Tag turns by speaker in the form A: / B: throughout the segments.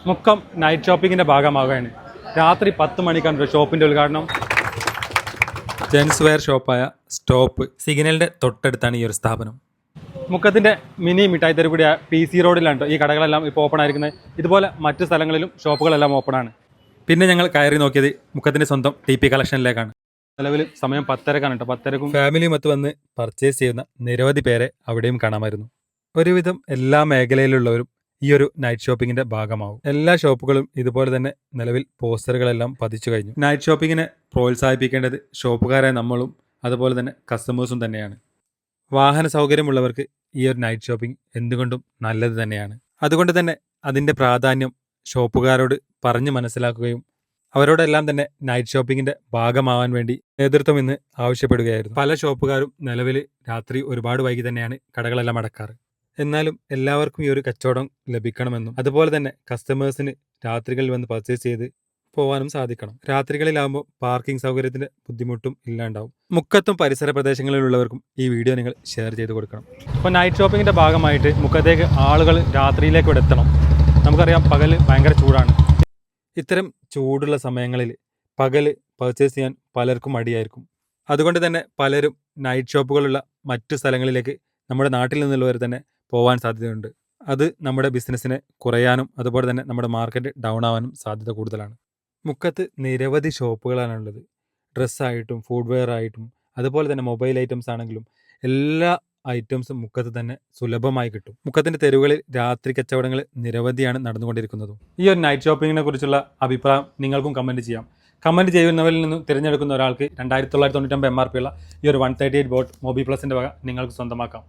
A: Mukkam night ഷോപ്പിങ്ങിൻ്റെ ഭാഗമാവുകയാണ്. രാത്രി 10 മണിക്കാണ് ഷോപ്പിൻ്റെ ഉദ്ഘാടനം. ജെൻസ് വെയർ ഷോപ്പായ സ്റ്റോപ്പ് സിഗ്നലിൻ്റെ തൊട്ടടുത്താണ് ഈ ഒരു സ്ഥാപനം. മുക്കത്തിൻ്റെ മിനി മിഠായി തെരുവുകൂടിയ PC റോഡിലാണ് ഈ കടകളെല്ലാം ഇപ്പോൾ ഓപ്പൺ ആയിരിക്കുന്നത്. ഇതുപോലെ മറ്റു സ്ഥലങ്ങളിലും ഷോപ്പുകളെല്ലാം ഓപ്പണാണ്. പിന്നെ ഞങ്ങൾ കയറി നോക്കിയത് മുക്കത്തിൻ്റെ സ്വന്തം TP കളക്ഷനിലേക്കാണ്. നിലവിൽ സമയം 10:30 കേട്ടോ. 10:30 ഫാമിലിയുമൊത്ത് വന്ന് പർച്ചേസ് ചെയ്യുന്ന നിരവധി പേരെ അവിടെയും കാണാമായിരുന്നു. ഒരുവിധം എല്ലാ മേഖലയിലുള്ളവരും ഈ ഒരു നൈറ്റ് ഷോപ്പിങ്ങിന്റെ ഭാഗമാവും. എല്ലാ ഷോപ്പുകളും ഇതുപോലെ തന്നെ നിലവിൽ പോസ്റ്ററുകളെല്ലാം പതിച്ചു കഴിഞ്ഞു. നൈറ്റ് ഷോപ്പിങ്ങിനെ പ്രോത്സാഹിപ്പിക്കേണ്ടത് ഷോപ്പുകാരായ നമ്മളും അതുപോലെ തന്നെ കസ്റ്റമേഴ്സും തന്നെയാണ്. വാഹന സൗകര്യമുള്ളവർക്ക് ഈ ഒരു നൈറ്റ് ഷോപ്പിംഗ് എന്തുകൊണ്ടും നല്ലത് തന്നെയാണ്. അതുകൊണ്ട് തന്നെ അതിൻ്റെ പ്രാധാന്യം ഷോപ്പുകാരോട് പറഞ്ഞു മനസ്സിലാക്കുകയും അവരോടെല്ലാം തന്നെ നൈറ്റ് ഷോപ്പിങ്ങിന്റെ ഭാഗമാവാൻ വേണ്ടി നേതൃത്വം ഇന്ന് ആവശ്യപ്പെടുകയായിരുന്നു. പല ഷോപ്പുകാരും നിലവിൽ രാത്രി ഒരുപാട് വൈകി തന്നെയാണ് കടകളെല്ലാം അടക്കാറ്. എന്നാലും എല്ലാവർക്കും ഈ ഒരു കച്ചവടം ലഭിക്കണമെന്നും അതുപോലെ തന്നെ കസ്റ്റമേഴ്സിന് രാത്രികളിൽ വന്ന് പർച്ചേസ് ചെയ്ത് പോകാനും സാധിക്കണം. രാത്രികളിലാകുമ്പോൾ പാർക്കിംഗ് സൗകര്യത്തിന്റെ ബുദ്ധിമുട്ടും ഇല്ലാണ്ടാവും. മുക്കത്തും പരിസര പ്രദേശങ്ങളിലുള്ളവർക്കും ഈ വീഡിയോ നിങ്ങൾ ഷെയർ ചെയ്ത് കൊടുക്കണം. അപ്പോൾ നൈറ്റ് ഷോപ്പിങ്ങിന്റെ ഭാഗമായിട്ട് മുക്കത്തേക്ക് ആളുകൾ രാത്രിയിലേക്ക് ഇവിടെ എത്തണം. നമുക്കറിയാം പകൽ ഭയങ്കര ചൂടാണ്. ഇത്തരം ചൂടുള്ള സമയങ്ങളിൽ പകൽ പർച്ചേസ് ചെയ്യാൻ പലർക്കും മടിയായിരിക്കും. അതുകൊണ്ട് തന്നെ പലരും നൈറ്റ് ഷോപ്പുകളുള്ള മറ്റു സ്ഥലങ്ങളിലേക്ക് നമ്മുടെ നാട്ടിൽ നിന്നുള്ളവർ തന്നെ പോകാൻ സാധ്യതയുണ്ട്. അത് നമ്മുടെ ബിസിനസ്സിനെ കുറയാനും അതുപോലെ തന്നെ നമ്മുടെ മാർക്കറ്റ് ഡൗൺ ആവാനും സാധ്യത കൂടുതലാണ്. മുക്കത്ത് നിരവധി ഷോപ്പുകളാണുള്ളത്. ഡ്രസ്സായിട്ടും ഫുഡ് വെയർ ആയിട്ടും അതുപോലെ തന്നെ മൊബൈൽ ഐറ്റംസ് ആണെങ്കിലും എല്ലാ ഐറ്റംസും മുക്കത്ത് തന്നെ സുലഭമായി കിട്ടും. മുക്കത്തിൻ്റെ തെരുവുകളിൽ രാത്രി കച്ചവടങ്ങൾ നിരവധിയാണ് നടന്നുകൊണ്ടിരിക്കുന്നതും. ഈ ഒരു നൈറ്റ് ഷോപ്പിങ്ങിനെ കുറിച്ചുള്ള അഭിപ്രായം നിങ്ങൾക്കും കമൻറ്റ് ചെയ്യാം. കമൻറ്റ് ചെയ്യുന്നവരിൽ നിന്നും തിരഞ്ഞെടുക്കുന്ന ഒരാൾക്ക് 2999 MRP ഉള്ള ഈ ഒരു 138 ബോട്ട് മൊബി പ്ലസിൻ്റെ വക നിങ്ങൾക്ക് സ്വന്തമാക്കാം.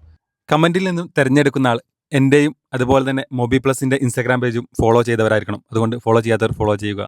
A: കമൻറ്റിൽ നിന്നും തിരഞ്ഞെടുക്കുന്ന ആൾ എൻ്റെയും അതുപോലെ തന്നെ മൊബി പ്ലസിൻ്റെ ഇൻസ്റ്റാഗ്രാം പേജും ഫോളോ ചെയ്തവരായിരിക്കണം. അതുകൊണ്ട് ഫോളോ ചെയ്യാത്തവർ ഫോളോ ചെയ്യുക.